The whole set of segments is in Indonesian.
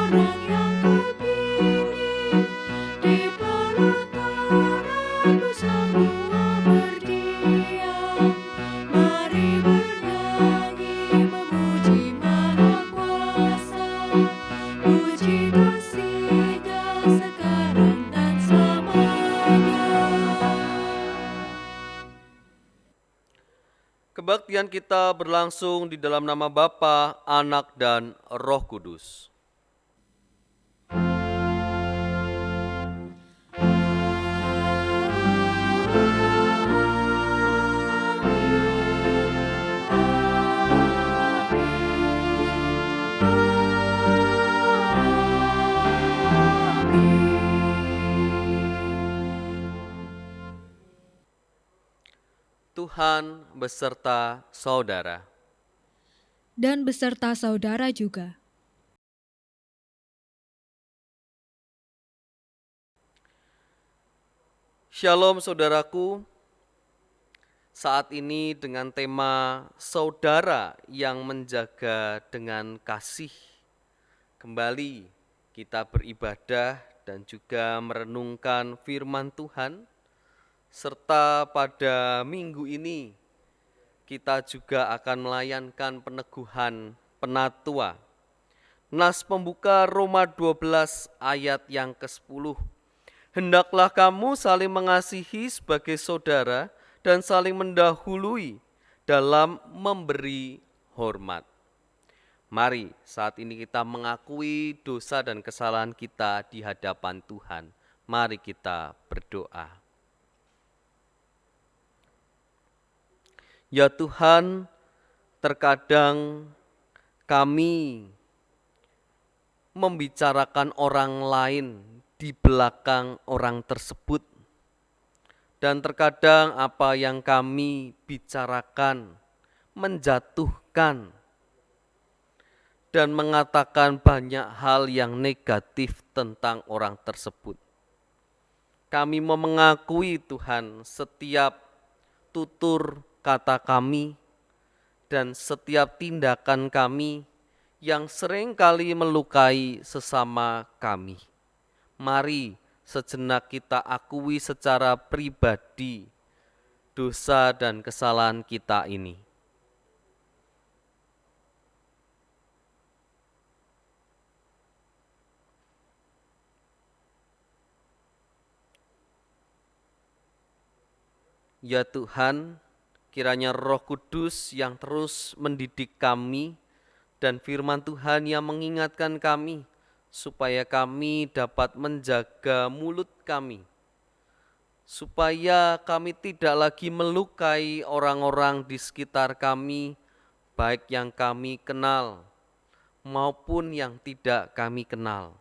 orang yang kupilih, di pelataranmu semua berdiam. Mari bernyanyi memuji Maha Kuasa, puji kasih-Nya sekarang dan selamanya. Kebaktian kita berlangsung di dalam nama Bapa, Anak, dan Roh Kudus. Tuhan beserta saudara. Dan beserta saudara juga. Shalom saudaraku, saat ini dengan tema saudara yang menjaga dengan kasih. Kembali kita beribadah dan juga merenungkan firman Tuhan, serta pada minggu ini kita juga akan melayankan peneguhan penatua. Nas pembuka Roma 12 ayat yang ke-10. Hendaklah kamu saling mengasihi sebagai saudara dan saling mendahului dalam memberi hormat. Mari saat ini kita mengakui dosa dan kesalahan kita di hadapan Tuhan. Mari kita berdoa. Ya Tuhan, terkadang kami membicarakan orang lain di belakang orang tersebut, dan terkadang apa yang kami bicarakan menjatuhkan dan mengatakan banyak hal yang negatif tentang orang tersebut. Kami mau mengakui Tuhan setiap tutur kata kami dan setiap tindakan kami yang seringkali melukai sesama kami. Mari sejenak kita akui secara pribadi dosa dan kesalahan kita ini. Ya Tuhan, kiranya Roh Kudus yang terus mendidik kami dan firman Tuhan yang mengingatkan kami supaya kami dapat menjaga mulut kami, supaya kami tidak lagi melukai orang-orang di sekitar kami, baik yang kami kenal maupun yang tidak kami kenal.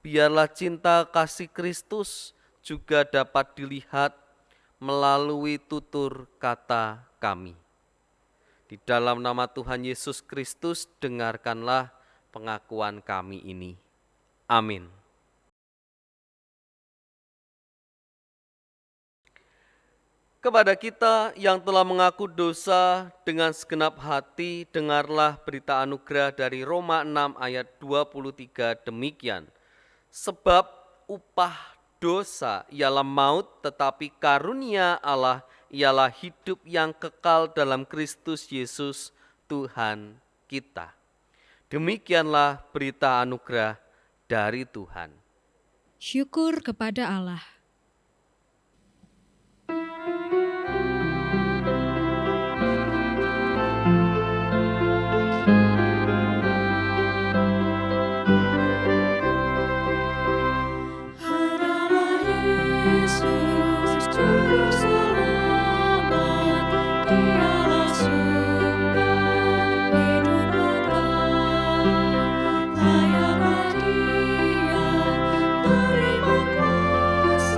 Biarlah cinta kasih Kristus juga dapat dilihat melalui tutur kata kami. Di dalam nama Tuhan Yesus Kristus, dengarkanlah pengakuan kami ini. Amin. Kepada kita yang telah mengaku dosa dengan segenap hati, dengarlah berita anugerah dari Roma 6 ayat 23 demikian. Sebab upah dosa ialah maut, tetapi karunia Allah ialah hidup yang kekal dalam Kristus Yesus Tuhan kita. Demikianlah berita anugerah dari Tuhan. Syukur kepada Allah. Adalah Yesus Juru Selamat, Dialah sumber hidup kekal. Layanlah Dia, terima kuasa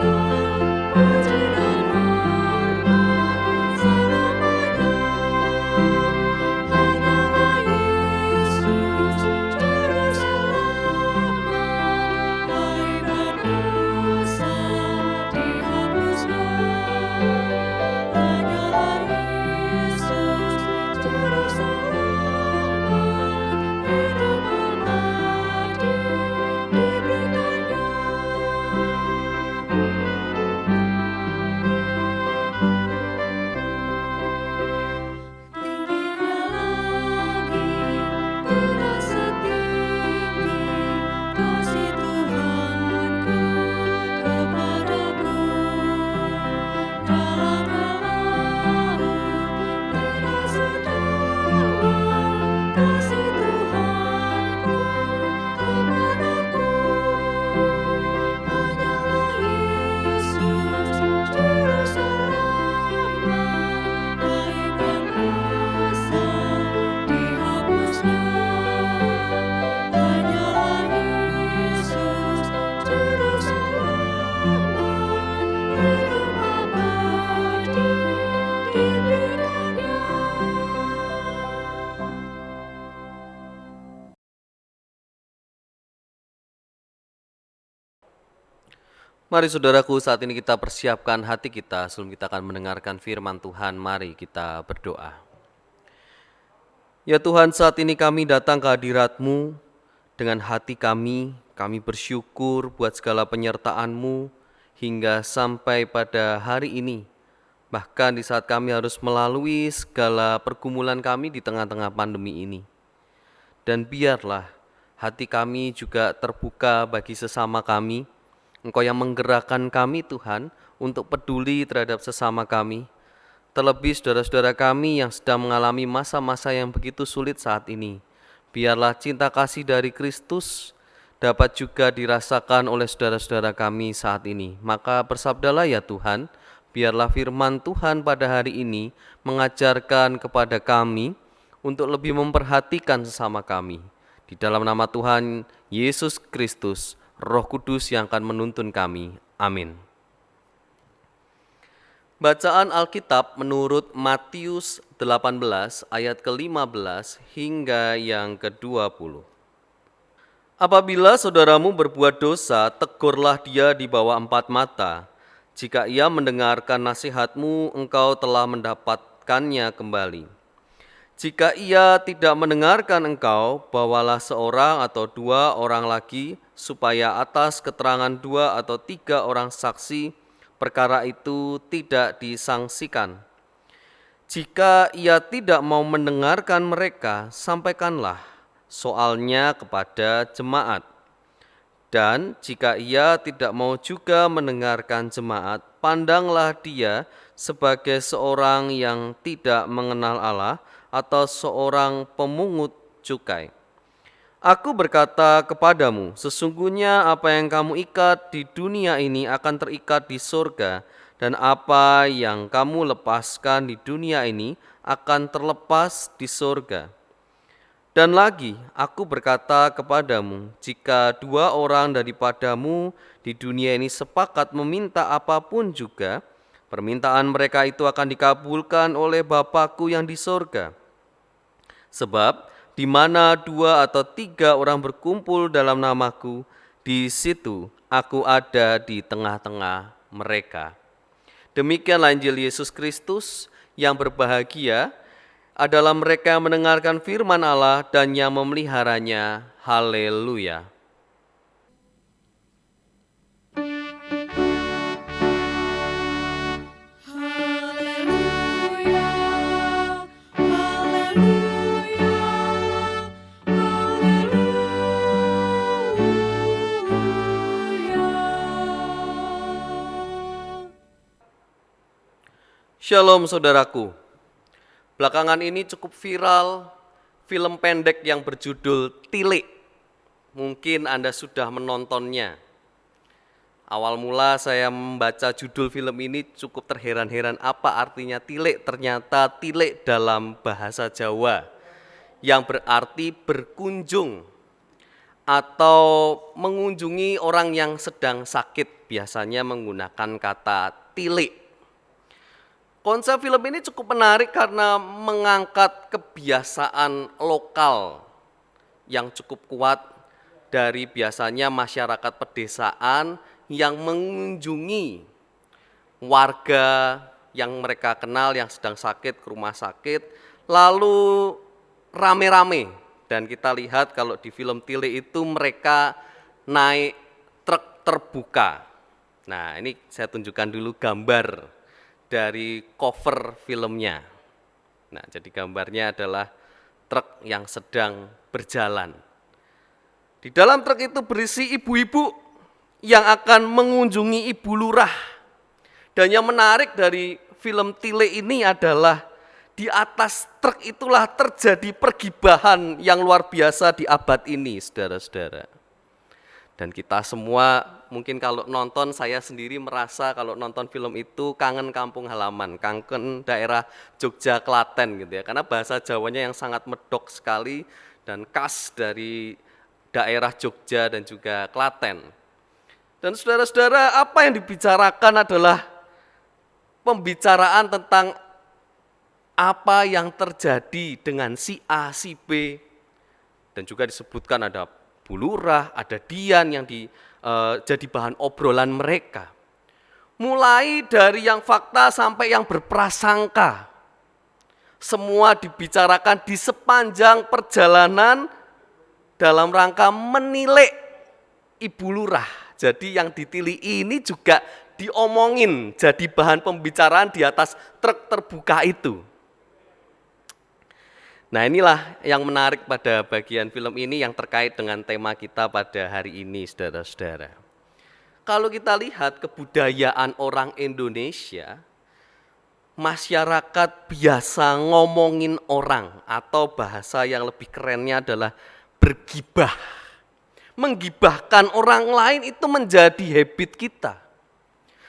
Mari saudaraku, saat ini kita persiapkan hati kita sebelum kita akan mendengarkan firman Tuhan. Mari kita berdoa. Ya Tuhan, saat ini kami datang ke hadirat-Mu dengan hati kami bersyukur buat segala penyertaan-Mu hingga sampai pada hari ini. Bahkan di saat kami harus melalui segala pergumulan kami di tengah-tengah pandemi ini. Dan biarlah hati kami juga terbuka bagi sesama kami. Engkau yang menggerakkan kami Tuhan untuk peduli terhadap sesama kami. Terlebih saudara-saudara kami yang sedang mengalami masa-masa yang begitu sulit saat ini. Biarlah cinta kasih dari Kristus dapat juga dirasakan oleh saudara-saudara kami saat ini. Maka bersabdalah ya Tuhan, biarlah firman Tuhan pada hari ini mengajarkan kepada kami untuk lebih memperhatikan sesama kami. Di dalam nama Tuhan Yesus Kristus, Roh Kudus yang akan menuntun kami. Amin. Bacaan Alkitab menurut Matius 18 ayat ke-15 hingga yang ke-20. Apabila saudaramu berbuat dosa, tegurlah dia di bawah 4 mata. Jika ia mendengarkan nasihatmu, engkau telah mendapatkannya kembali. Jika ia tidak mendengarkan engkau, bawalah seorang atau 2 orang lagi, supaya atas keterangan 2 atau 3 orang saksi, perkara itu tidak disangsikan. Jika ia tidak mau mendengarkan mereka, sampaikanlah soalnya kepada jemaat. Dan jika ia tidak mau juga mendengarkan jemaat, pandanglah dia sebagai seorang yang tidak mengenal Allah atau seorang pemungut cukai. Aku berkata kepadamu, sesungguhnya apa yang kamu ikat di dunia ini akan terikat di surga, dan apa yang kamu lepaskan di dunia ini akan terlepas di surga. Dan lagi, aku berkata kepadamu, jika 2 orang daripadamu di dunia ini sepakat meminta apapun juga, permintaan mereka itu akan dikabulkan oleh Bapa-Ku yang di surga. Sebab di mana 2 atau 3 orang berkumpul dalam nama-Ku, di situ Aku ada di tengah-tengah mereka. Demikianlah Injil Yesus Kristus. Yang berbahagia adalah mereka yang mendengarkan firman Allah dan yang memeliharanya. Haleluya. Shalom saudaraku. Belakangan ini cukup viral film pendek yang berjudul Tilik. Mungkin Anda sudah menontonnya. Awal mula saya membaca judul film ini cukup terheran-heran apa artinya tilik. Ternyata tilik dalam bahasa Jawa yang berarti berkunjung atau mengunjungi orang yang sedang sakit. Biasanya menggunakan kata tilik. Konsep film ini cukup menarik karena mengangkat kebiasaan lokal yang cukup kuat dari biasanya masyarakat pedesaan yang mengunjungi warga yang mereka kenal yang sedang sakit ke rumah sakit, lalu rame-rame. Dan kita lihat kalau di film Tilik itu mereka naik truk terbuka. Nah, ini saya tunjukkan dulu gambar dari cover filmnya. Nah, jadi gambarnya adalah truk yang sedang berjalan. Di dalam truk itu berisi ibu-ibu yang akan mengunjungi ibu lurah. Dan yang menarik dari film Tilik ini adalah di atas truk itulah terjadi pergibahan yang luar biasa di abad ini, saudara-saudara. Dan kita semua mungkin kalau nonton, saya sendiri merasa kalau nonton film itu kangen kampung halaman, kangen daerah Jogja, Klaten gitu ya. Karena bahasa Jawanya yang sangat medok sekali dan khas dari daerah Jogja dan juga Klaten. Dan saudara-saudara, apa yang dibicarakan adalah pembicaraan tentang apa yang terjadi dengan si A, si B. Dan juga disebutkan ada Bu Lurah, ada Dian yang jadi bahan obrolan mereka. Mulai dari yang fakta sampai yang berprasangka. Semua dibicarakan di sepanjang perjalanan dalam rangka menilai Ibu Lurah. Jadi yang ditili ini juga diomongin jadi bahan pembicaraan di atas truk terbuka itu. Nah, inilah yang menarik pada bagian film ini yang terkait dengan tema kita pada hari ini, saudara-saudara. Kalau kita lihat kebudayaan orang Indonesia, masyarakat biasa ngomongin orang atau bahasa yang lebih kerennya adalah bergibah. Menggibahkan orang lain itu menjadi habit kita.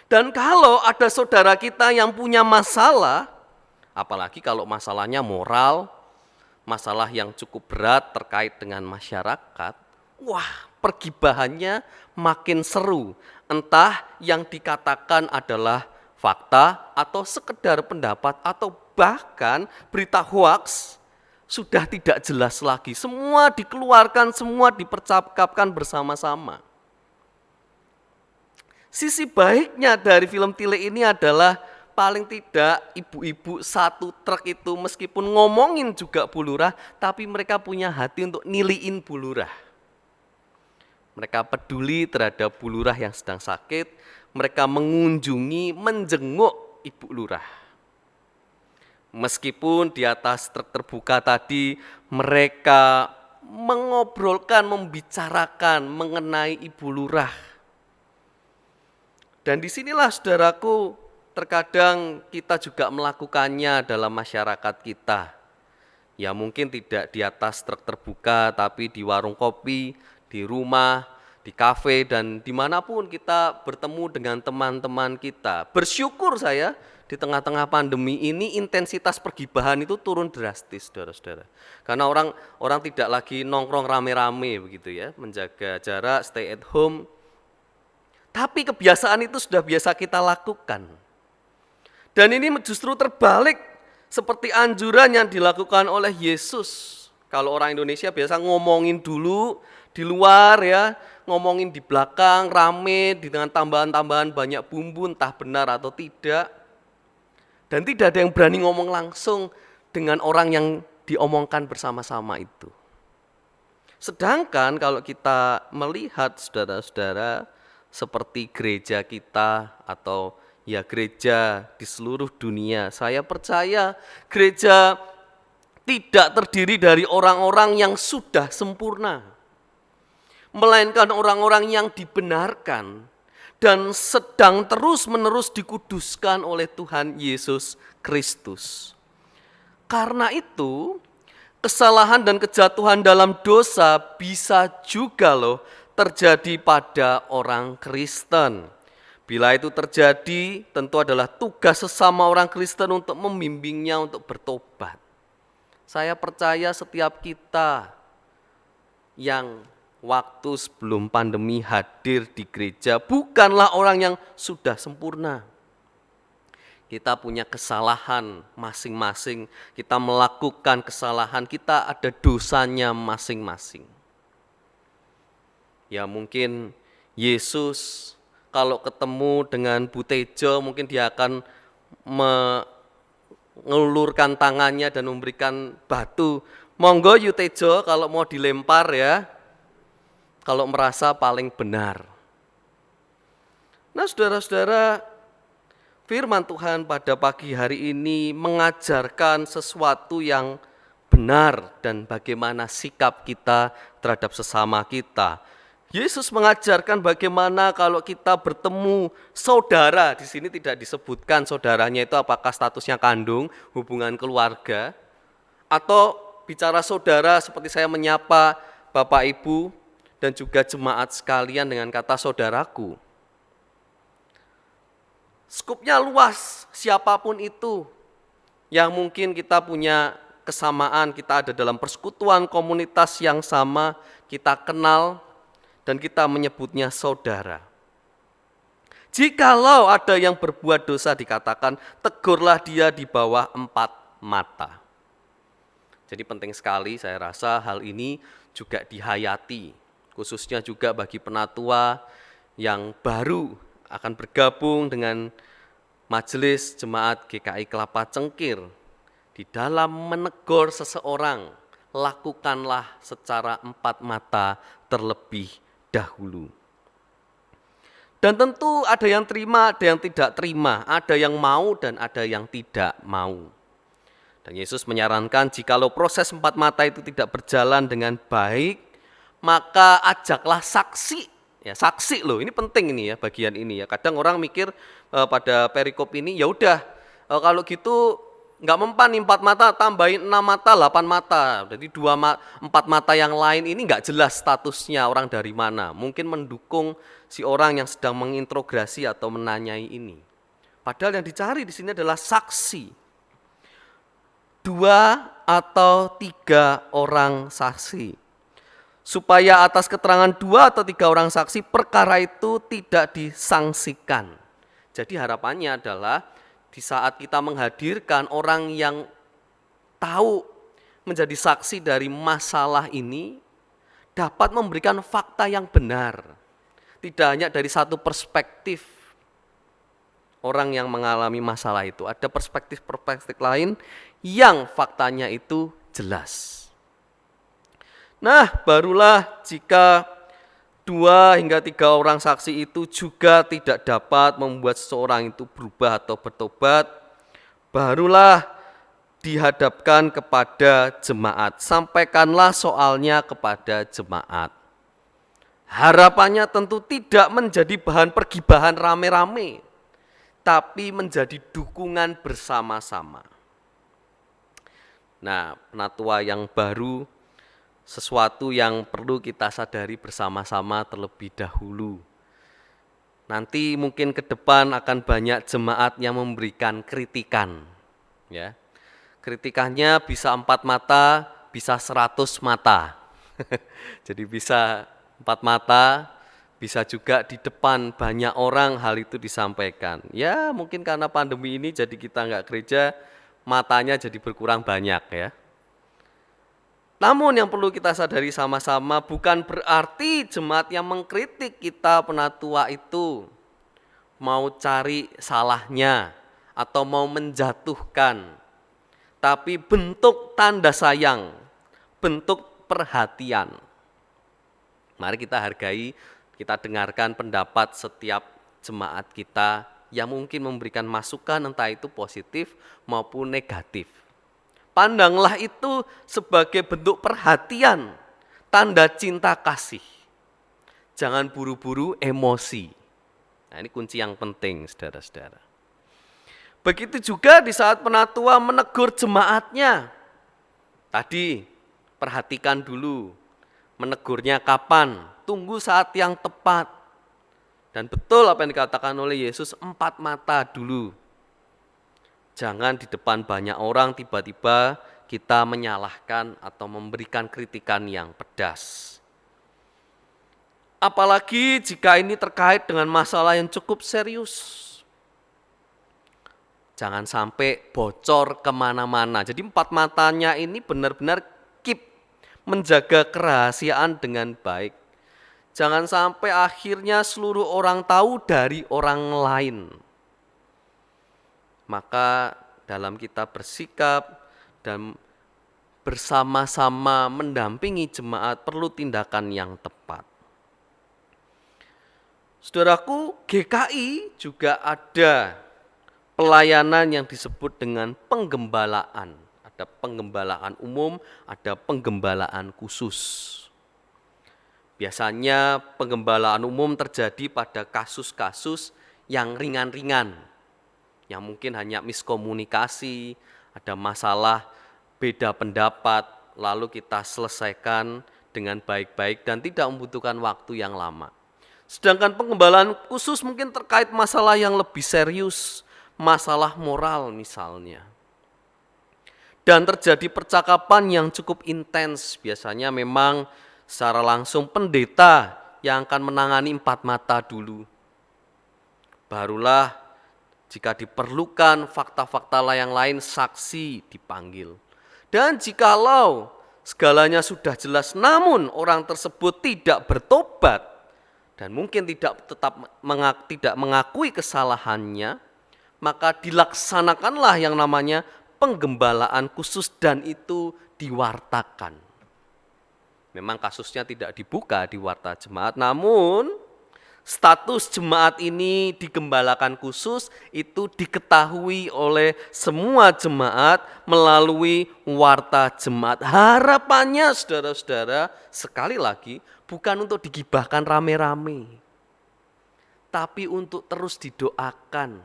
Dan kalau ada saudara kita yang punya masalah, apalagi kalau masalahnya moral, masalah yang cukup berat terkait dengan masyarakat, wah, pergibahannya makin seru. Entah yang dikatakan adalah fakta atau sekedar pendapat atau bahkan berita hoaks sudah tidak jelas lagi. Semua dikeluarkan, semua dipercakapkan bersama-sama. Sisi baiknya dari film Tile ini adalah paling tidak ibu-ibu satu truk itu meskipun ngomongin juga Bu Lurah, tapi mereka punya hati untuk niliin Bu Lurah. Mereka peduli terhadap Bu Lurah yang sedang sakit, mereka mengunjungi, menjenguk Ibu Lurah. Meskipun di atas truk terbuka tadi mereka mengobrolkan, membicarakan mengenai Ibu Lurah. Dan disinilah saudaraku, terkadang kita juga melakukannya dalam masyarakat kita. Ya mungkin tidak di atas truk terbuka, tapi di warung kopi, di rumah, di kafe, dan dimanapun kita bertemu dengan teman-teman kita. Bersyukur saya di tengah-tengah pandemi ini intensitas pergibahan itu turun drastis, saudara-saudara. Karena orang tidak lagi nongkrong rame-rame begitu ya, menjaga jarak, stay at home. Tapi kebiasaan itu sudah biasa kita lakukan. Dan ini justru terbalik seperti anjuran yang dilakukan oleh Yesus. Kalau orang Indonesia biasa ngomongin dulu di luar ya, ngomongin di belakang rame dengan tambahan-tambahan banyak bumbu entah benar atau tidak. Dan tidak ada yang berani ngomong langsung dengan orang yang diomongkan bersama-sama itu. Sedangkan kalau kita melihat saudara-saudara seperti gereja kita atau ya gereja di seluruh dunia, saya percaya gereja tidak terdiri dari orang-orang yang sudah sempurna, melainkan orang-orang yang dibenarkan dan sedang terus-menerus dikuduskan oleh Tuhan Yesus Kristus. Karena itu, kesalahan dan kejatuhan dalam dosa bisa juga terjadi pada orang Kristen. Bila itu terjadi, tentu adalah tugas sesama orang Kristen untuk membimbingnya untuk bertobat. Saya percaya setiap kita yang waktu sebelum pandemi hadir di gereja bukanlah orang yang sudah sempurna. Kita punya kesalahan masing-masing, kita melakukan kesalahan, kita ada dosanya masing-masing. Ya mungkin Yesus kalau ketemu dengan Bu Tejo mungkin dia akan mengulurkan tangannya dan memberikan batu. Monggo Yu Tejo kalau mau dilempar ya, kalau merasa paling benar. Nah saudara-saudara, firman Tuhan pada pagi hari ini mengajarkan sesuatu yang benar dan bagaimana sikap kita terhadap sesama kita. Yesus mengajarkan bagaimana kalau kita bertemu saudara, di sini tidak disebutkan saudaranya itu apakah statusnya kandung, hubungan keluarga, atau bicara saudara seperti saya menyapa Bapak Ibu dan juga jemaat sekalian dengan kata saudaraku. Skupnya luas, siapapun itu yang mungkin kita punya kesamaan, kita ada dalam persekutuan komunitas yang sama, kita kenal dan kita menyebutnya saudara. Jikalau ada yang berbuat dosa dikatakan, tegurlah dia di bawah 4 mata. Jadi penting sekali saya rasa hal ini juga dihayati, khususnya juga bagi penatua yang baru akan bergabung dengan Majelis Jemaat GKI Kelapa Cengkir. Di dalam menegur seseorang, lakukanlah secara empat mata terlebih dahulu. Dan tentu ada yang terima, ada yang tidak terima, ada yang mau dan ada yang tidak mau. Dan Yesus menyarankan jikalau proses empat mata itu tidak berjalan dengan baik, maka ajaklah saksi. Ya, saksi loh, ini penting ini ya bagian ini ya. Kadang orang mikir pada perikop ini ya udah kalau gitu nggak mempan nih 4 mata, tambahin 6 mata, 8 mata. Jadi 4 mata yang lain ini nggak jelas statusnya orang dari mana. Mungkin mendukung si orang yang sedang mengintrogasi atau menanyai ini. Padahal yang dicari di sini adalah saksi. 2 atau 3 orang saksi. Supaya atas keterangan 2 atau 3 orang saksi perkara itu tidak disangsikan. Jadi harapannya adalah di saat kita menghadirkan orang yang tahu menjadi saksi dari masalah ini dapat memberikan fakta yang benar. Tidak hanya dari satu perspektif orang yang mengalami masalah itu. Ada perspektif-perspektif lain yang faktanya itu jelas. Nah, barulah jika 2 hingga 3 orang saksi itu juga tidak dapat membuat seseorang itu berubah atau bertobat, barulah dihadapkan kepada jemaat. Sampaikanlah soalnya kepada jemaat. Harapannya tentu tidak menjadi bahan pergibahan rame-rame, tapi menjadi dukungan bersama-sama. Nah, penatua yang baru, sesuatu yang perlu kita sadari bersama-sama terlebih dahulu. Nanti mungkin ke depan akan banyak jemaat yang memberikan kritikan. Ya. Kritikannya bisa 4 mata, bisa 100 mata. Jadi bisa 4 mata, bisa juga di depan banyak orang hal itu disampaikan. Ya mungkin karena pandemi ini jadi kita nggak gereja, matanya jadi berkurang banyak ya. Namun yang perlu kita sadari sama-sama bukan berarti jemaat yang mengkritik kita penatua itu mau cari salahnya atau mau menjatuhkan. Tapi bentuk tanda sayang, bentuk perhatian. Mari kita hargai, kita dengarkan pendapat setiap jemaat kita yang mungkin memberikan masukan entah itu positif maupun negatif. Pandanglah itu sebagai bentuk perhatian, tanda cinta kasih. Jangan buru-buru emosi. Nah ini kunci yang penting saudara-saudara. Begitu juga di saat penatua menegur jemaatnya. Tadi perhatikan dulu, menegurnya kapan, tunggu saat yang tepat. Dan betul apa yang dikatakan oleh Yesus, 4 mata dulu. Jangan di depan banyak orang tiba-tiba kita menyalahkan atau memberikan kritikan yang pedas. Apalagi jika ini terkait dengan masalah yang cukup serius. Jangan sampai bocor kemana-mana. Jadi 4 matanya ini benar-benar keep, menjaga kerahasiaan dengan baik. Jangan sampai akhirnya seluruh orang tahu dari orang lain. Maka dalam kita bersikap dan bersama-sama mendampingi jemaat perlu tindakan yang tepat. Saudaraku, GKI juga ada pelayanan yang disebut dengan penggembalaan. Ada penggembalaan umum, ada penggembalaan khusus. Biasanya penggembalaan umum terjadi pada kasus-kasus yang ringan-ringan, yang mungkin hanya miskomunikasi, ada masalah beda pendapat, lalu kita selesaikan dengan baik-baik dan tidak membutuhkan waktu yang lama. Sedangkan penggembalaan khusus mungkin terkait masalah yang lebih serius, masalah moral misalnya. Dan terjadi percakapan yang cukup intens, biasanya memang secara langsung pendeta yang akan menangani 4 mata dulu. Barulah jika diperlukan fakta-fakta yang lain, saksi dipanggil. Dan jikalau segalanya sudah jelas, namun orang tersebut tidak bertobat dan mungkin tidak mengakui kesalahannya, maka dilaksanakanlah yang namanya penggembalaan khusus dan itu diwartakan. Memang kasusnya tidak dibuka di warta jemaat, namun status jemaat ini digembalakan khusus itu diketahui oleh semua jemaat melalui warta jemaat. Harapannya saudara-saudara, sekali lagi bukan untuk digibahkan rame-rame, tapi untuk terus didoakan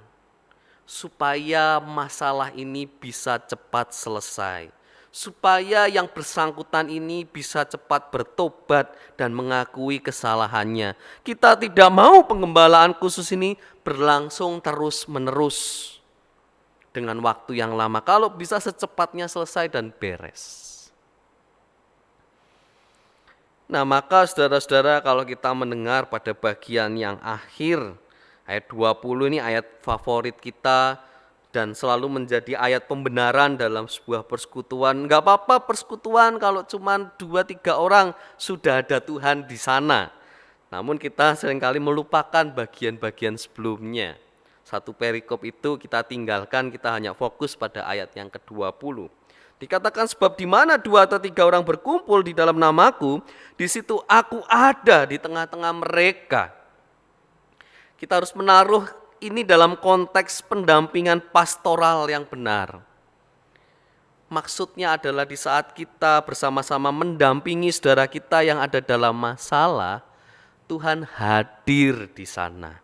supaya masalah ini bisa cepat selesai, supaya yang bersangkutan ini bisa cepat bertobat dan mengakui kesalahannya. Kita tidak mau penggembalaan khusus ini berlangsung terus-menerus dengan waktu yang lama. Kalau bisa secepatnya selesai dan beres. Nah, maka saudara-saudara, kalau kita mendengar pada bagian yang akhir, ayat 20 ini ayat favorit kita dan selalu menjadi ayat pembenaran dalam sebuah persekutuan. Enggak apa-apa persekutuan kalau cuma 2-3 orang, sudah ada Tuhan di sana. Namun kita seringkali melupakan bagian-bagian sebelumnya. Satu perikop itu kita tinggalkan, kita hanya fokus pada ayat yang ke-20. Dikatakan sebab di mana 2 atau 3 orang berkumpul di dalam namaku, di situ aku ada di tengah-tengah mereka. Kita harus menaruh ini dalam konteks pendampingan pastoral yang benar. Maksudnya adalah di saat kita bersama-sama mendampingi saudara kita yang ada dalam masalah, Tuhan hadir di sana.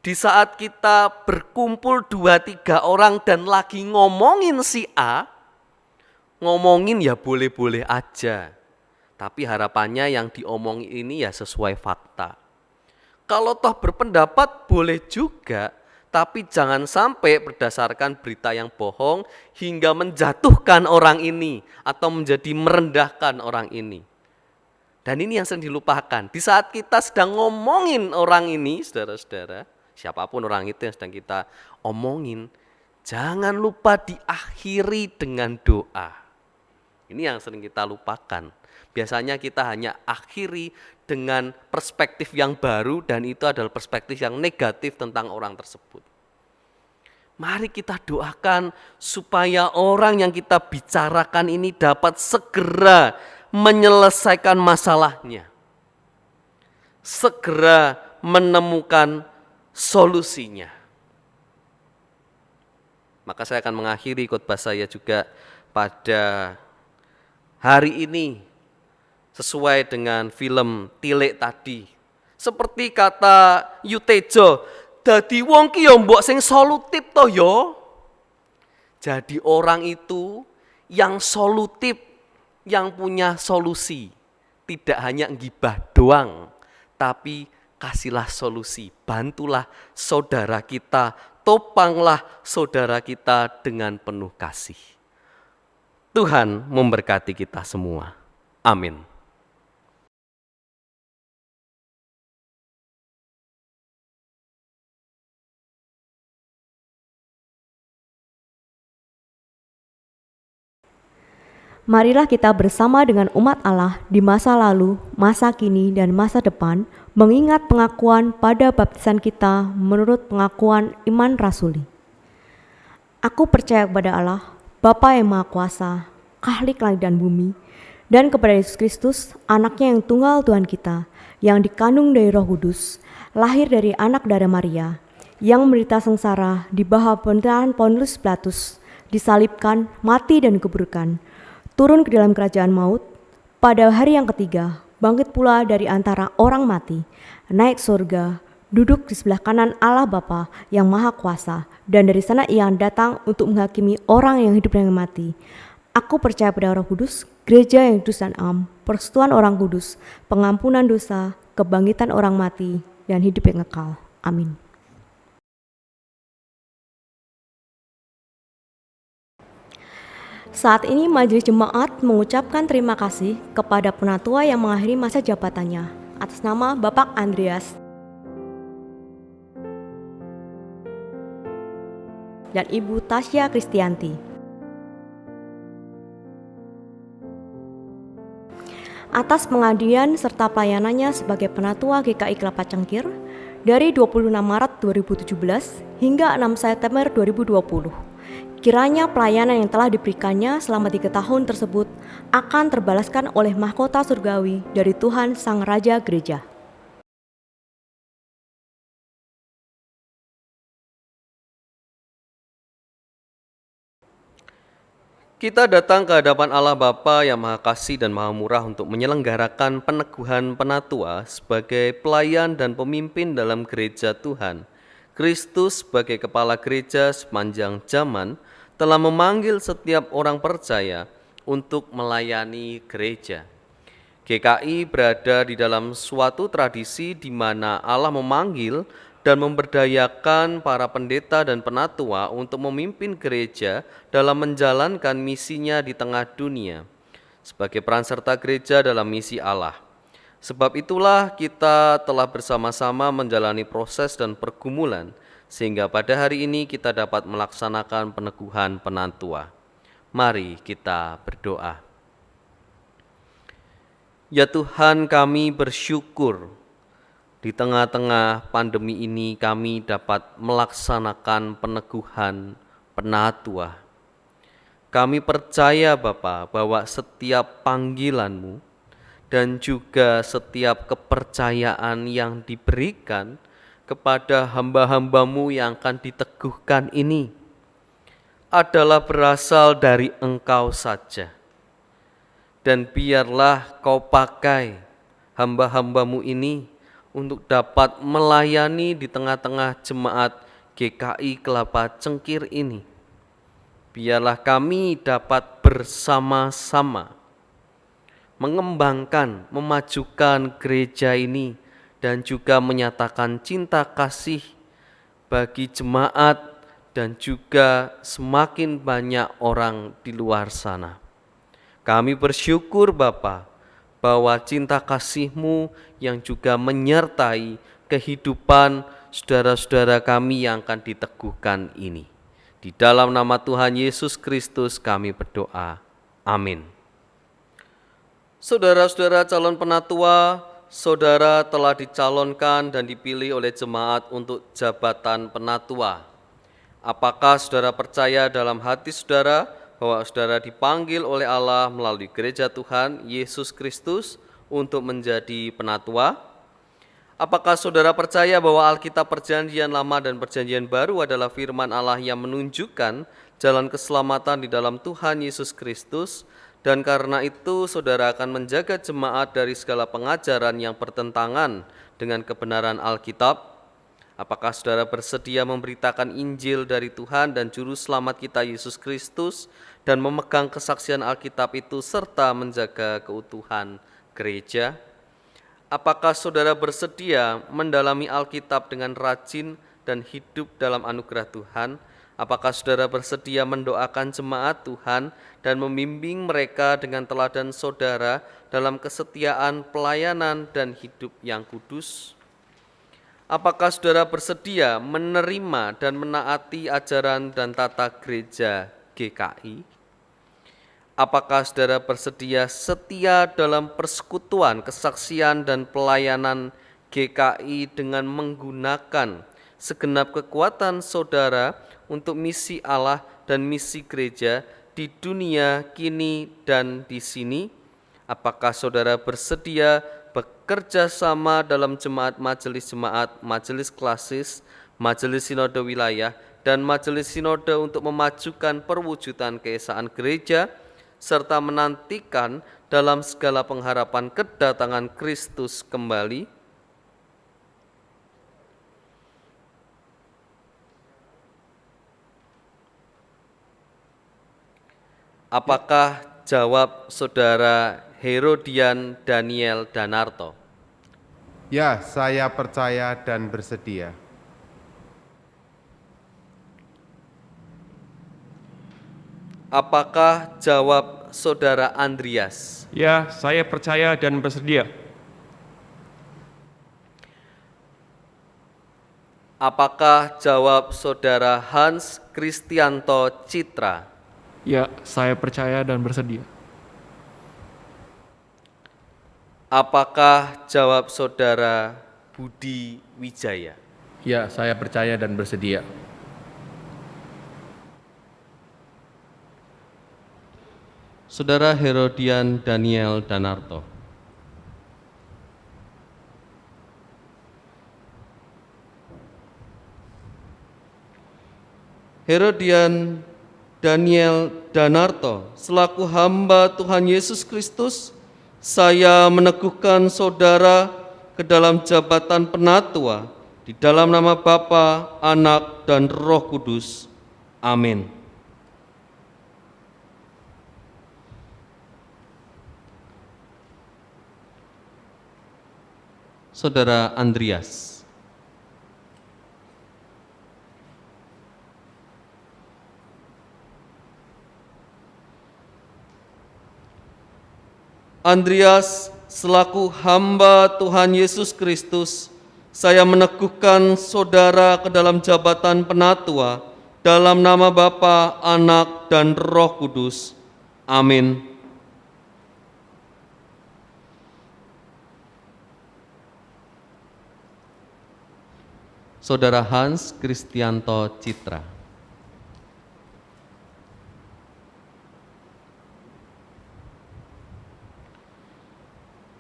Di saat kita berkumpul 2-3 orang dan lagi ngomongin si A, ngomongin ya boleh-boleh aja. Tapi harapannya yang diomongin ini ya sesuai fakta. Kalau toh berpendapat boleh juga, tapi jangan sampai berdasarkan berita yang bohong hingga menjatuhkan orang ini atau menjadi merendahkan orang ini. Dan ini yang sering dilupakan. Di saat kita sedang ngomongin orang ini, saudara-saudara, siapapun orang itu yang sedang kita omongin, jangan lupa diakhiri dengan doa. Ini yang sering kita lupakan. Biasanya kita hanya akhiri dengan perspektif yang baru dan itu adalah perspektif yang negatif tentang orang tersebut. Mari kita doakan supaya orang yang kita bicarakan ini dapat segera menyelesaikan masalahnya. Segera menemukan solusinya. Maka saya akan mengakhiri khotbah saya juga pada hari ini sesuai dengan film Tilik tadi. Seperti kata Yutejo, dadi wong ki yo mbok sing solutif toh yo. Jadi orang itu yang solutif, yang punya solusi. Tidak hanya gibah doang, tapi kasihlah solusi. Bantulah saudara kita, topanglah saudara kita dengan penuh kasih. Tuhan memberkati kita semua. Amin. Marilah kita bersama dengan umat Allah di masa lalu, masa kini, dan masa depan mengingat pengakuan pada baptisan kita menurut pengakuan iman rasuli. Aku percaya kepada Allah, Bapa yang Maha Kuasa, Khalik langit dan bumi, dan kepada Yesus Kristus, anaknya yang tunggal Tuhan kita, yang dikandung dari Roh Kudus, lahir dari anak darah Maria, yang menderita sengsara di bawah pemerintahan Pontius Pilatus, disalibkan, mati dan dikuburkan, turun ke dalam kerajaan maut, pada hari yang ketiga, bangkit pula dari antara orang mati, naik surga, duduk di sebelah kanan Allah Bapa yang Maha Kuasa, dan dari sana ia datang untuk menghakimi orang yang hidup dan yang mati. Aku percaya pada Roh Kudus, gereja yang kudus dan am, persekutuan orang kudus, pengampunan dosa, kebangkitan orang mati, dan hidup yang kekal. Amin. Saat ini Majelis Jemaat mengucapkan terima kasih kepada penatua yang mengakhiri masa jabatannya atas nama Bapak Andreas dan Ibu Tasya Kristianti. atas pengabdian serta pelayanannya sebagai Penatua GKI Kelapa Cengkir dari 26 Maret 2017 hingga 6 September 2020. Kiranya pelayanan yang telah diberikannya selama 3 tahun tersebut akan terbalaskan oleh mahkota surgawi dari Tuhan Sang Raja Gereja. Kita datang ke hadapan Allah Bapa yang Maha Kasih dan Maha Murah untuk menyelenggarakan peneguhan penatua sebagai pelayan dan pemimpin dalam gereja Tuhan. Kristus sebagai kepala gereja sepanjang zaman telah memanggil setiap orang percaya untuk melayani gereja. GKI berada di dalam suatu tradisi di mana Allah memanggil dan memberdayakan para pendeta dan penatua untuk memimpin gereja dalam menjalankan misinya di tengah dunia sebagai peran serta gereja dalam misi Allah. Sebab itulah kita telah bersama-sama menjalani proses dan pergumulan sehingga pada hari ini kita dapat melaksanakan peneguhan penatua. Mari kita berdoa. Ya Tuhan, kami bersyukur di tengah-tengah pandemi ini kami dapat melaksanakan peneguhan penatua. Kami percaya Bapa bahwa setiap panggilan-Mu dan juga setiap kepercayaan yang diberikan kepada hamba-hamba-Mu yang akan diteguhkan ini adalah berasal dari Engkau saja. Dan biarlah Kau pakai hamba-hamba-Mu ini untuk dapat melayani di tengah-tengah jemaat GKI Kelapa Cengkir ini. Biarlah kami dapat bersama-sama mengembangkan, memajukan gereja ini dan juga menyatakan cinta kasih bagi jemaat dan juga semakin banyak orang di luar sana. Kami bersyukur Bapa bahwa cinta kasih-Mu yang juga menyertai kehidupan saudara-saudara kami yang akan diteguhkan ini. Di dalam nama Tuhan Yesus Kristus kami berdoa. Amin. Saudara-saudara calon penatua, saudara telah dicalonkan dan dipilih oleh jemaat untuk jabatan penatua. Apakah saudara percaya dalam hati saudara bahwa saudara dipanggil oleh Allah melalui gereja Tuhan Yesus Kristus untuk menjadi penatua? Apakah saudara percaya bahwa Alkitab Perjanjian Lama dan Perjanjian Baru adalah firman Allah yang menunjukkan jalan keselamatan di dalam Tuhan Yesus Kristus, dan karena itu saudara akan menjaga jemaat dari segala pengajaran yang bertentangan dengan kebenaran Alkitab? Apakah saudara bersedia memberitakan Injil dari Tuhan dan Juru Selamat kita Yesus Kristus dan memegang kesaksian Alkitab itu serta menjaga keutuhan gereja? Apakah saudara bersedia mendalami Alkitab dengan rajin dan hidup dalam anugerah Tuhan? Apakah saudara bersedia mendoakan jemaat Tuhan dan membimbing mereka dengan teladan saudara dalam kesetiaan pelayanan dan hidup yang kudus? Apakah saudara bersedia menerima dan menaati ajaran dan tata gereja GKI? Apakah saudara bersedia setia dalam persekutuan, kesaksian, dan pelayanan GKI dengan menggunakan segenap kekuatan saudara untuk misi Allah dan misi gereja di dunia kini dan di sini? Apakah saudara bersedia bekerja sama dalam jemaat, majelis klasis, majelis sinode wilayah, dan majelis sinode untuk memajukan perwujudan keesaan gereja, serta menantikan dalam segala pengharapan kedatangan Kristus kembali? Apakah jawab saudara Herodian Daniel Danarto? Ya, saya percaya dan bersedia. Apakah jawab saudara Andreas? Ya, saya percaya dan bersedia. Apakah jawab saudara Hans Kristianto Citra? Ya, saya percaya dan bersedia. Apakah jawab saudara Budi Wijaya? Ya, saya percaya dan bersedia. Saudara Herodian Daniel Danarto. Herodian Daniel Danarto, selaku hamba Tuhan Yesus Kristus, saya meneguhkan saudara ke dalam jabatan penatua di dalam nama Bapa, Anak, dan Roh Kudus. Amin. Saudara Andreas. Andreas, selaku hamba Tuhan Yesus Kristus, saya meneguhkan saudara ke dalam jabatan penatua dalam nama Bapa, Anak, dan Roh Kudus. Amin. Saudara Hans Kristianto Citra.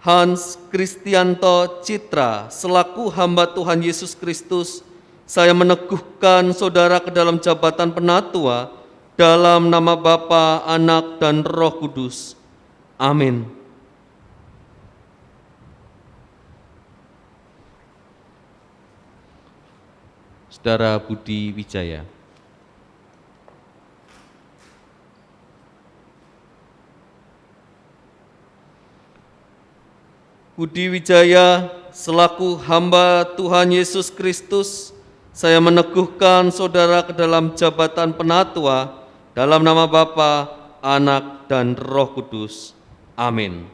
Hans Kristianto Citra, selaku hamba Tuhan Yesus Kristus, saya meneguhkan saudara ke dalam jabatan penatua dalam nama Bapa, Anak, dan Roh Kudus. Amin. Saudara Budi Wijaya. Budi Wijaya, selaku hamba Tuhan Yesus Kristus, saya meneguhkan saudara ke dalam jabatan penatua dalam nama Bapa, Anak, dan Roh Kudus. Amin.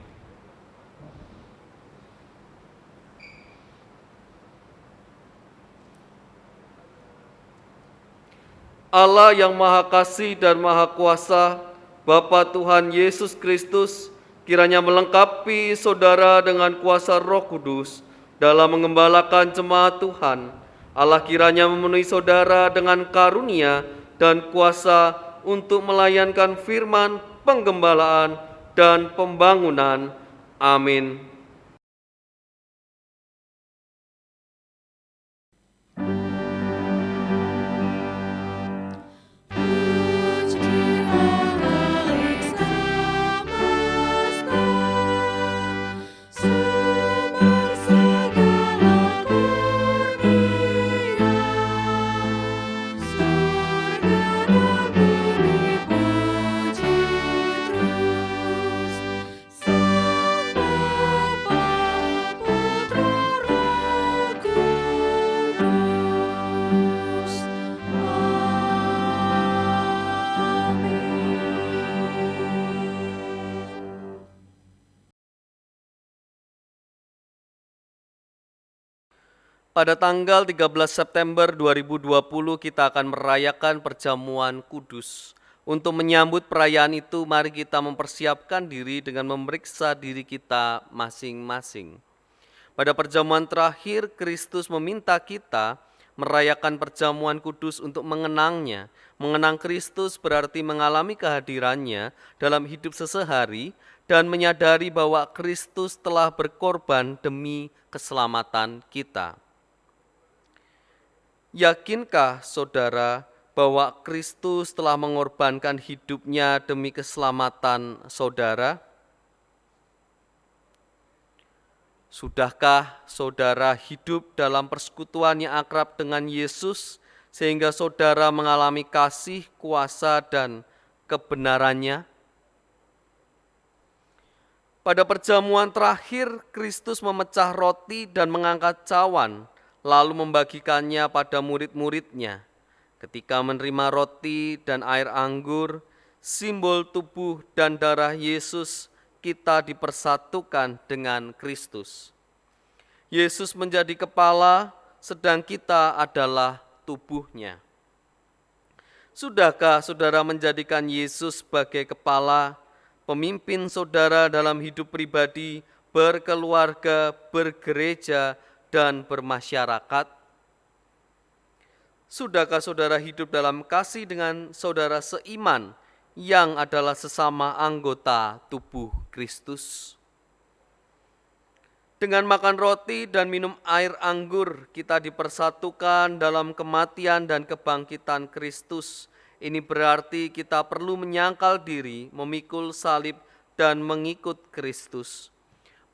Allah yang Maha Kasih dan Maha Kuasa, Bapa Tuhan Yesus Kristus, kiranya melengkapi saudara dengan kuasa Roh Kudus dalam mengembalakan jemaat Tuhan. Allah kiranya memenuhi saudara dengan karunia dan kuasa untuk melayankan firman, penggembalaan, dan pembangunan. Amin. Pada tanggal 13 September 2020 kita akan merayakan perjamuan kudus. Untuk menyambut perayaan itu, mari kita mempersiapkan diri dengan memeriksa diri kita masing-masing. Pada perjamuan terakhir, Kristus meminta kita merayakan perjamuan kudus untuk mengenangnya. Mengenang Kristus berarti mengalami kehadirannya dalam hidup sehari-hari dan menyadari bahwa Kristus telah berkorban demi keselamatan kita. Yakinkah saudara bahwa Kristus telah mengorbankan hidupnya demi keselamatan saudara? Sudahkah saudara hidup dalam persekutuan yang akrab dengan Yesus sehingga saudara mengalami kasih, kuasa, dan kebenarannya? Pada perjamuan terakhir, Kristus memecah roti dan mengangkat cawan, lalu membagikannya pada murid-muridnya. Ketika menerima roti dan air anggur, simbol tubuh dan darah Yesus, kita dipersatukan dengan Kristus. Yesus menjadi kepala, sedang kita adalah tubuhnya. Sudahkah saudara menjadikan Yesus sebagai kepala, pemimpin saudara dalam hidup pribadi, berkeluarga, bergereja, dan bermasyarakat? Sudahkah saudara hidup dalam kasih dengan saudara seiman yang adalah sesama anggota tubuh Kristus? Dengan makan roti dan minum air anggur, kita dipersatukan dalam kematian dan kebangkitan Kristus. Ini berarti kita perlu menyangkal diri, memikul salib, dan mengikut Kristus.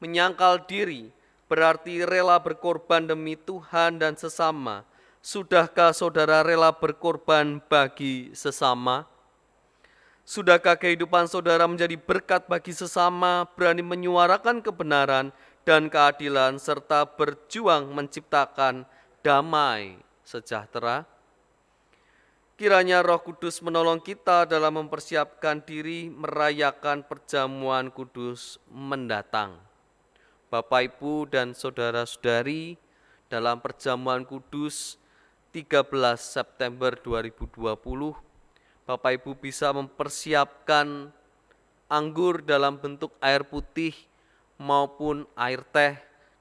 Menyangkal diri berarti rela berkorban demi Tuhan dan sesama. Sudahkah saudara rela berkorban bagi sesama? Sudahkah kehidupan saudara menjadi berkat bagi sesama, berani menyuarakan kebenaran dan keadilan, serta berjuang menciptakan damai sejahtera? Kiranya Roh Kudus menolong kita dalam mempersiapkan diri merayakan perjamuan kudus mendatang. Bapak, Ibu, dan saudara-saudari, dalam perjamuan kudus 13 September 2020, Bapak Ibu bisa mempersiapkan anggur dalam bentuk air putih maupun air teh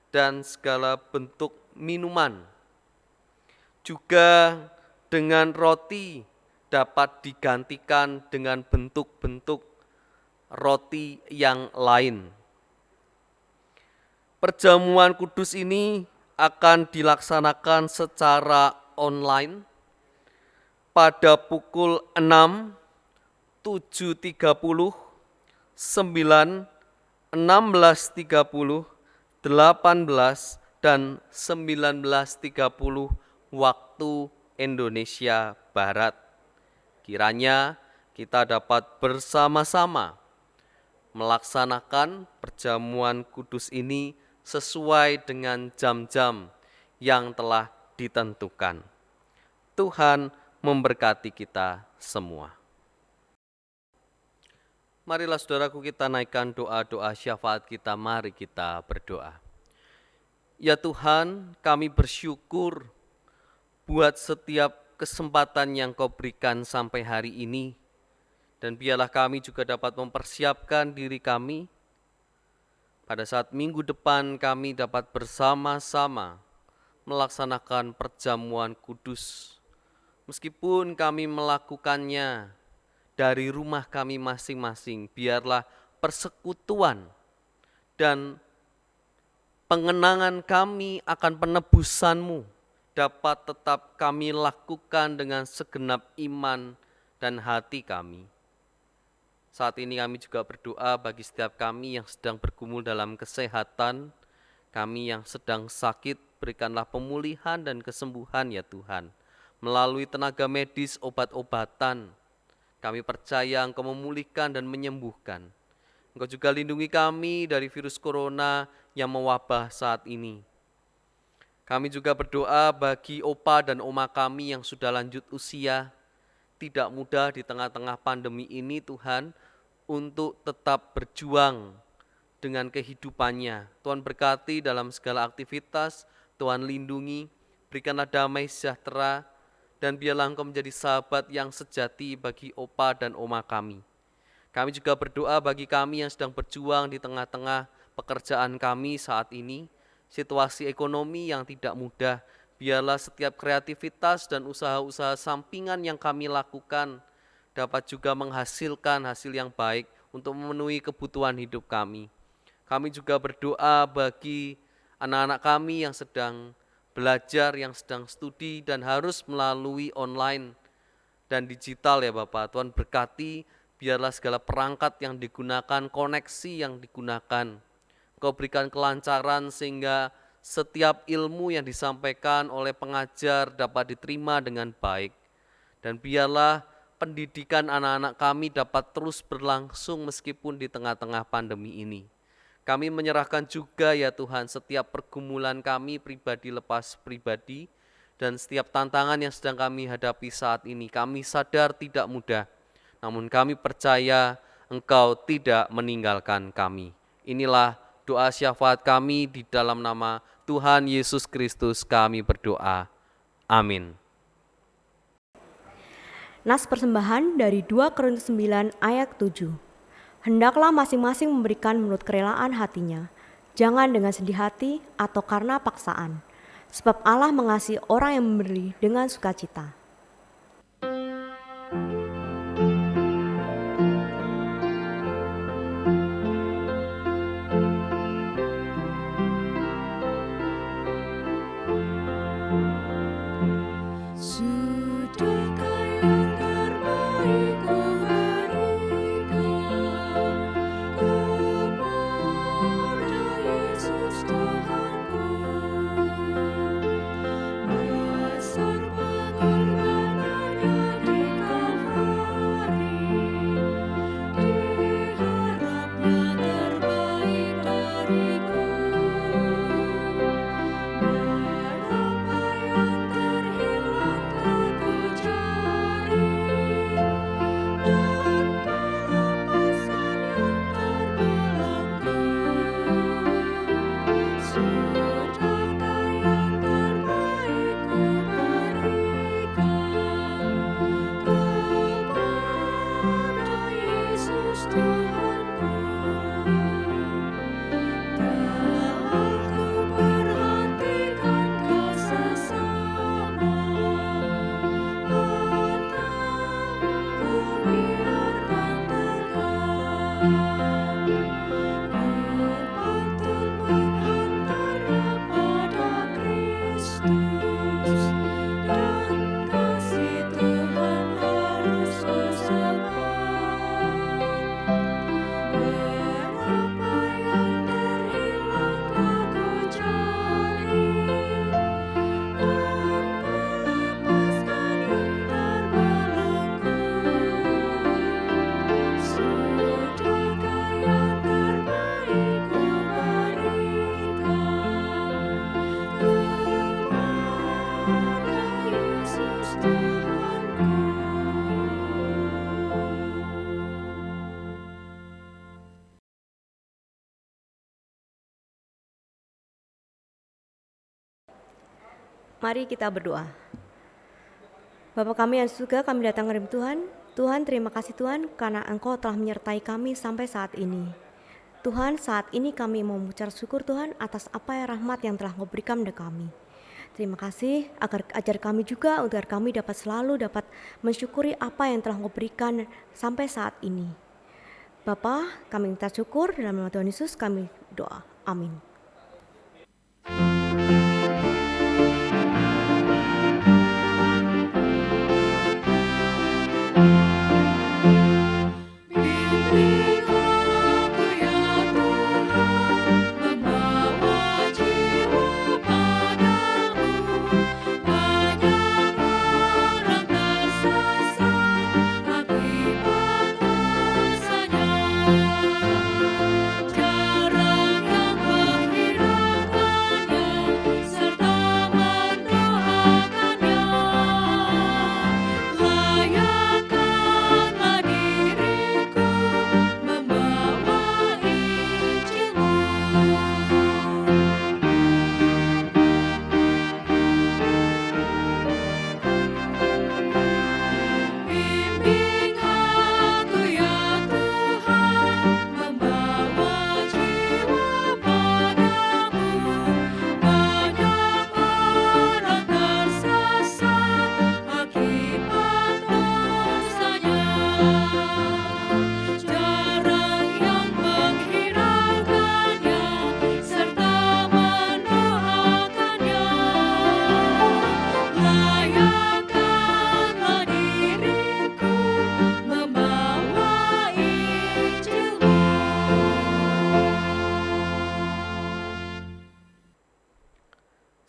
dan segala bentuk minuman. Juga dengan roti dapat digantikan dengan bentuk-bentuk roti yang lain. Perjamuan kudus ini akan dilaksanakan secara online pada pukul 6, 7.30, 9, 16.30, 18, dan 19.30 waktu Indonesia Barat. Kiranya kita dapat bersama-sama melaksanakan perjamuan kudus ini sesuai dengan jam-jam yang telah ditentukan. Tuhan memberkati kita semua. Marilah saudaraku, kita naikkan doa-doa syafaat kita, mari kita berdoa. Ya Tuhan, kami bersyukur buat setiap kesempatan yang Kau berikan sampai hari ini. Dan biarlah kami juga dapat mempersiapkan diri kami. Pada saat minggu depan kami dapat bersama-sama melaksanakan perjamuan kudus. Meskipun kami melakukannya dari rumah kami masing-masing, biarlah persekutuan dan pengenangan kami akan penebusan-Mu dapat tetap kami lakukan dengan segenap iman dan hati kami. Saat ini kami juga berdoa bagi setiap kami yang sedang bergumul dalam kesehatan, kami yang sedang sakit, berikanlah pemulihan dan kesembuhan ya Tuhan. Melalui tenaga medis, obat-obatan, kami percaya Engkau memulihkan dan menyembuhkan. Engkau juga lindungi kami dari virus corona yang mewabah saat ini. Kami juga berdoa bagi opa dan oma kami yang sudah lanjut usia, tidak mudah di tengah-tengah pandemi ini Tuhan, untuk tetap berjuang dengan kehidupannya. Tuhan berkati dalam segala aktivitas, Tuhan lindungi, berikanlah damai sejahtera, dan biarlah Engkau menjadi sahabat yang sejati bagi opa dan oma kami. Kami juga berdoa bagi kami yang sedang berjuang di tengah-tengah pekerjaan kami saat ini, situasi ekonomi yang tidak mudah. Biarlah setiap kreativitas dan usaha-usaha sampingan yang kami lakukan dapat juga menghasilkan hasil yang baik untuk memenuhi kebutuhan hidup kami. Kami juga berdoa bagi anak-anak kami yang sedang belajar, yang sedang studi dan harus melalui online dan digital ya Bapak. Tuhan berkati, biarlah segala perangkat yang digunakan, koneksi yang digunakan, Engkau berikan kelancaran sehingga setiap ilmu yang disampaikan oleh pengajar dapat diterima dengan baik. Dan biarlah pendidikan anak-anak kami dapat terus berlangsung meskipun di tengah-tengah pandemi ini. Kami menyerahkan juga ya Tuhan setiap pergumulan kami pribadi lepas pribadi dan setiap tantangan yang sedang kami hadapi saat ini. Kami sadar tidak mudah, namun kami percaya Engkau tidak meninggalkan kami. Inilah doa syafaat kami di dalam nama Tuhan Yesus Kristus kami berdoa. Amin. Nas persembahan dari 2 Korintus 9 ayat 7. Hendaklah masing-masing memberikan menurut kerelaan hatinya, jangan dengan sedih hati atau karena paksaan, sebab Allah mengasihi orang yang memberi dengan sukacita. Sudahkah yang terbaik ku berikan kepada Yesus Tuhanku? Besar pengorbanannya di Kalvari, diharapnya terbaik dariku. Berapa yang terhilang telah ku cari, dan melepaskan yang terbelenggu. Sudahkah yang terbaik ku berikan kepada Yesus Tuhanku? Telah ku perhatikan kau sesama, atau ku biarkan tegang. Ku patut menghantarnya pada Kristus, dan kasih Tuhan harus ku sebar. Berapa yang terhilang telah ku cari, dan melepaskan yang terbelenggu. Sudahkah yang terbaik ku berikan kepada Yesus Tuhanku? Mari kita berdoa. Bapa kami yang di surga, kami datang kepada Tuhan. Tuhan, terima kasih Tuhan karena Engkau telah menyertai kami sampai saat ini. Tuhan, saat ini kami mau mengucap syukur Tuhan atas apa yang rahmat yang telah Engkau berikan kepada kami. Terima kasih, ajar kami juga agar kami dapat selalu dapat mensyukuri apa yang telah Engkau berikan sampai saat ini. Bapa, kami minta syukur dalam nama Tuhan Yesus kami doa. Amin. Bimbing aku ya Tuhan, membawa jiwa padamu. Banyak orang tersesat akibat dosanya. Jarang yang menghiraukannya serta mendoakannya. Layakkanlah diriku membawa Injilmu. Bimbing aku ya Tuhan, membawa jiwa padamu. Banyak orang tersesat akibat dosanya. Jarang yang menghiraukannya serta mendoakannya. Layakkanlah diriku membawa Injilmu.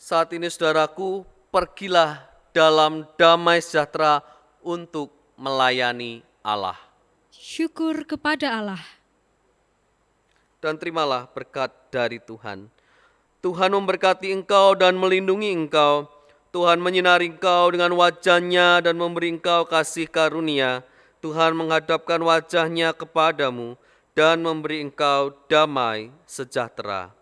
Saat ini saudaraku, pergilah dalam damai sejahtera untuk melayani Allah. Syukur kepada Allah. Dan terimalah berkat dari Tuhan. Tuhan memberkati engkau dan melindungi engkau. Tuhan menyinari engkau dengan wajah-Nya dan memberi engkau kasih karunia. Tuhan menghadapkan wajah-Nya kepadamu dan memberi engkau damai sejahtera.